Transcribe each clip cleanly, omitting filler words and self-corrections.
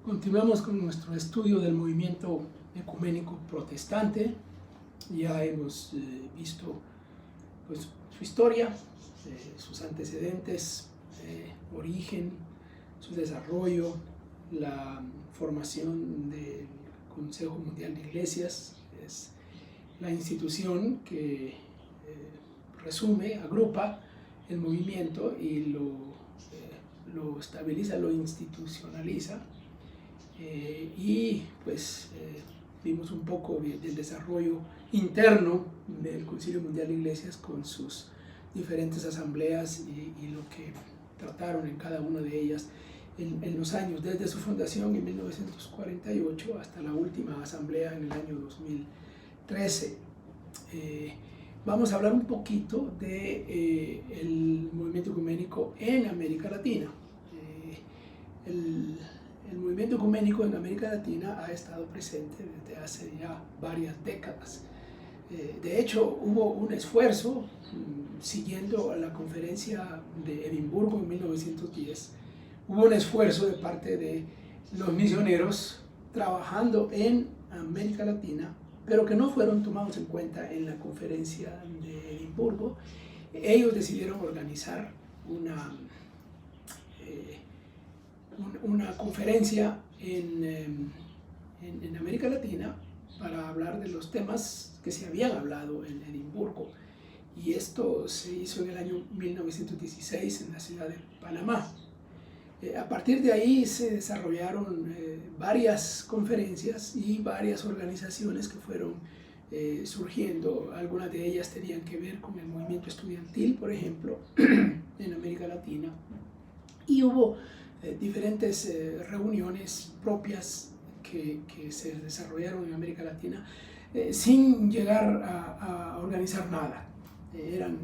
Continuamos con nuestro estudio del movimiento ecuménico protestante. Ya hemos visto pues, su historia, sus antecedentes, origen, su desarrollo, la formación del Consejo Mundial de Iglesias. Es la institución que resume, agrupa el movimiento y lo estabiliza, lo institucionaliza. Vimos un poco del desarrollo interno del Concilio Mundial de Iglesias con sus diferentes asambleas y lo que trataron en cada una de ellas en los años, desde su fundación en 1948 hasta la última asamblea en el año 2013. Vamos a hablar un poquito del movimiento ecuménico en América Latina. El movimiento ecuménico en América Latina ha estado presente desde hace ya varias décadas. De hecho, hubo un esfuerzo, siguiendo a la conferencia de Edimburgo en 1910, hubo un esfuerzo de parte de los misioneros trabajando en América Latina, pero que no fueron tomados en cuenta en la conferencia de Edimburgo. Ellos decidieron organizar una conferencia en América Latina para hablar de los temas que se habían hablado en Edimburgo. Y esto se hizo en el año 1916 en la ciudad de Panamá. A partir de ahí se desarrollaron varias conferencias y varias organizaciones que fueron surgiendo. Algunas de ellas tenían que ver con el movimiento estudiantil, por ejemplo, en América Latina. Y hubo diferentes reuniones propias que se desarrollaron en América Latina sin llegar a organizar nada. Eran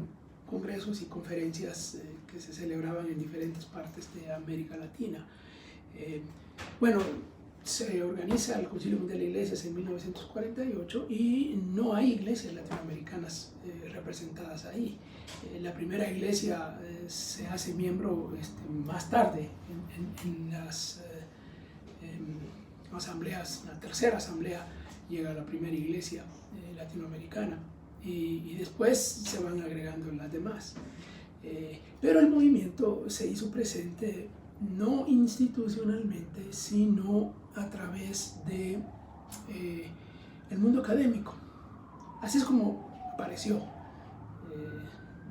congresos y conferencias que se celebraban en diferentes partes de América Latina. Se organiza el Concilio Mundial de Iglesias en 1948 y no hay iglesias latinoamericanas representadas ahí. La primera iglesia se hace miembro más tarde en las asambleas. La tercera asamblea llega a la primera iglesia latinoamericana y después se van agregando las demás. Pero el movimiento se hizo presente no institucionalmente, sino a través de el mundo académico. Así es como apareció.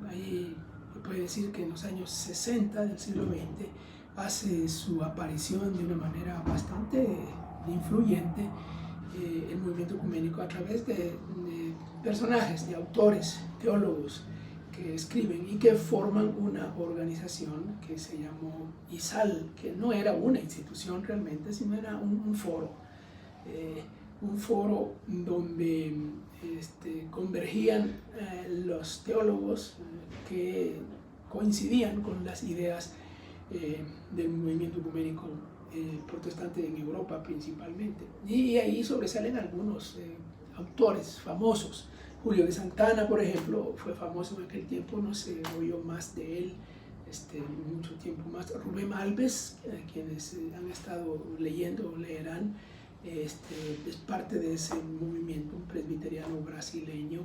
Ahí se puede decir que en los años 60 del siglo XX hace su aparición de una manera bastante influyente el movimiento ecuménico a través de personajes, de autores, teólogos que escriben y que forman una organización que se llamó ISAL, que no era una institución realmente, sino era un foro donde convergían los teólogos que coincidían con las ideas del movimiento ecuménico protestante en Europa principalmente. Y ahí sobresalen algunos autores famosos. Julio de Santana, por ejemplo, fue famoso en aquel tiempo, no se oyó más de él mucho tiempo más. Rubén Alves, quienes han estado leyendo o leerán, es parte de ese movimiento, un presbiteriano brasileño.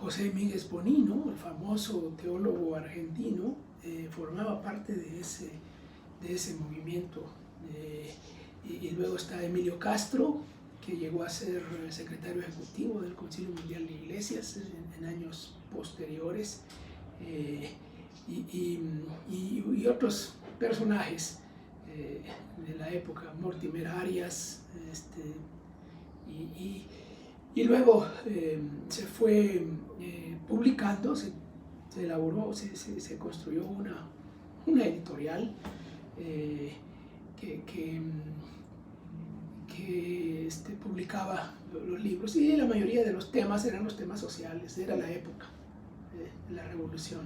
José Miguel Bonino, el famoso teólogo argentino, formaba parte de ese movimiento. Y luego está Emilio Castro, que llegó a ser secretario ejecutivo del Concilio Mundial de Iglesias en años posteriores, y otros personajes de la época, Mortimer Arias, y luego se fue publicando, se elaboró, se construyó una editorial que publicaba los libros, y la mayoría de los temas eran los temas sociales. Era la época de la revolución,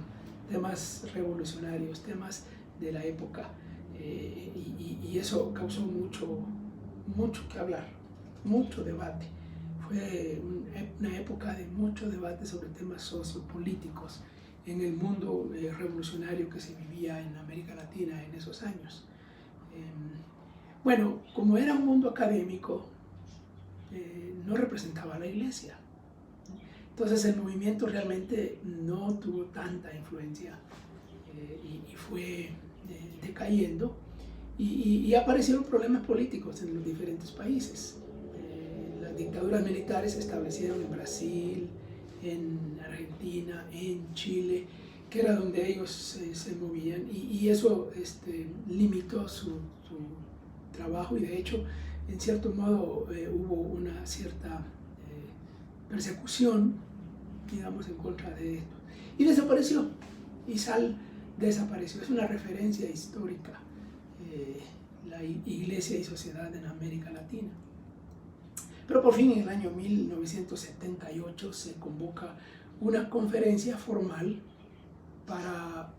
temas revolucionarios, temas de la época, y eso causó mucho que hablar, mucho debate. Fue una época de mucho debate sobre temas sociopolíticos en el mundo revolucionario que se vivía en América Latina en esos años. Bueno, como era un mundo académico, no representaba a la iglesia. Entonces el movimiento realmente no tuvo tanta influencia y fue decayendo y aparecieron problemas políticos en los diferentes países. Las dictaduras militares se establecieron en Brasil, en Argentina, en Chile, que era donde ellos se movían y eso limitó su trabajo y de hecho en cierto modo hubo una cierta persecución, digamos, en contra de esto. Y desapareció, ISAL desapareció, es una referencia histórica, la Iglesia y Sociedad en América Latina. Pero por fin en el año 1978 se convoca una conferencia formal para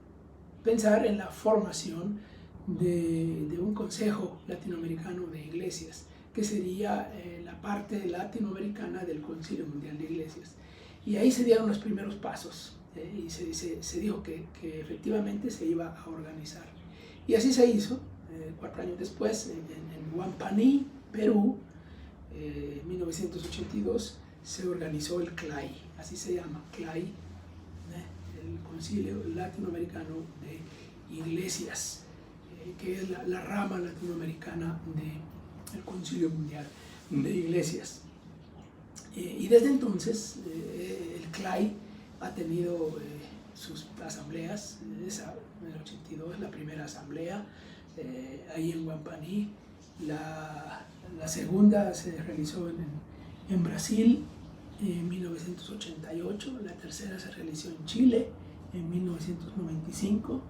pensar en la formación de un Consejo Latinoamericano de Iglesias, que sería la parte latinoamericana del Concilio Mundial de Iglesias. Y ahí se dieron los primeros pasos y se dijo que efectivamente se iba a organizar. Y así se hizo, 4 años después, en Huampaní, Perú, en 1982, se organizó el CLAI, así se llama, CLAI, el Concilio Latinoamericano de Iglesias, que es la rama latinoamericana del Concilio Mundial de Iglesias. Y desde entonces el CLAI ha tenido sus asambleas. Esa, en el 82, la primera asamblea ahí en Huampaní. La segunda se realizó en Brasil en 1988, la tercera se realizó en Chile en 1995,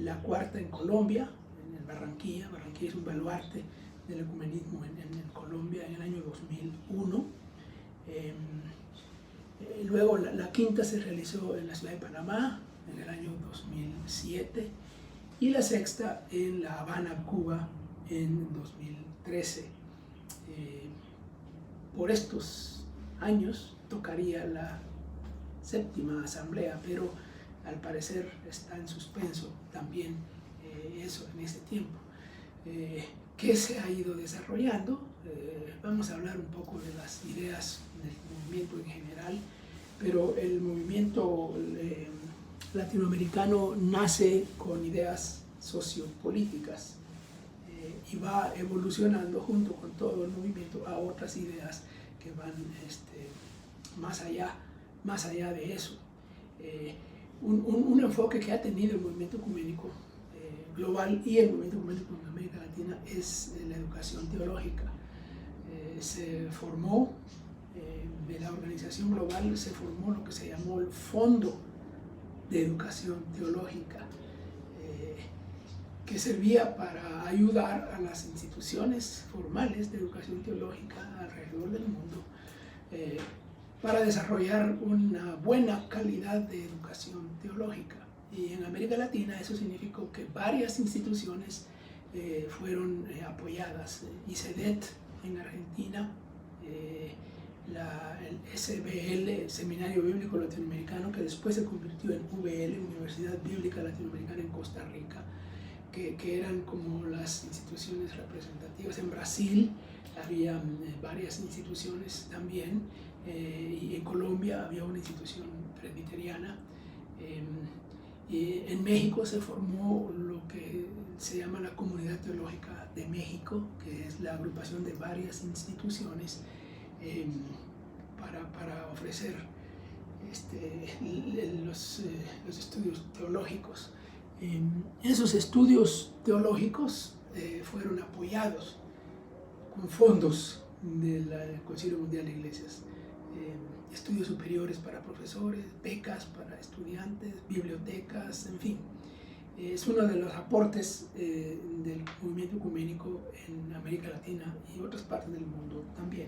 la cuarta en Colombia, en Barranquilla. Barranquilla es un baluarte del ecumenismo en Colombia en el año 2001. Luego la quinta se realizó en la ciudad de Panamá en el año 2007 y la sexta en La Habana, Cuba, en 2013. Por estos años tocaría la séptima asamblea, pero al parecer está en suspenso también eso en ese tiempo. ¿Qué se ha ido desarrollando? Vamos a hablar un poco de las ideas del movimiento en general, pero el movimiento latinoamericano nace con ideas sociopolíticas y va evolucionando junto con todo el movimiento a otras ideas que van más allá de eso. Un enfoque que ha tenido el movimiento ecuménico global y el movimiento ecuménico en América Latina es la educación teológica. Se formó, de la organización global se formó lo que se llamó el Fondo de Educación Teológica, que servía para ayudar a las instituciones formales de educación teológica alrededor del mundo para desarrollar una buena calidad de educación teológica. Y en América Latina eso significó que varias instituciones fueron apoyadas. ICEDET en Argentina, el SBL, Seminario Bíblico Latinoamericano, que después se convirtió en VL, Universidad Bíblica Latinoamericana en Costa Rica, que eran como las instituciones representativas. En Brasil había varias instituciones también, y en Colombia había una institución presbiteriana. Y en México se formó lo que se llama la Comunidad Teológica de México, que es la agrupación de varias instituciones para ofrecer los estudios teológicos. Esos estudios teológicos fueron apoyados con fondos del Concilio Mundial de Iglesias. Estudios superiores para profesores, becas para estudiantes, bibliotecas, en fin. Es uno de los aportes del movimiento ecuménico en América Latina y otras partes del mundo también.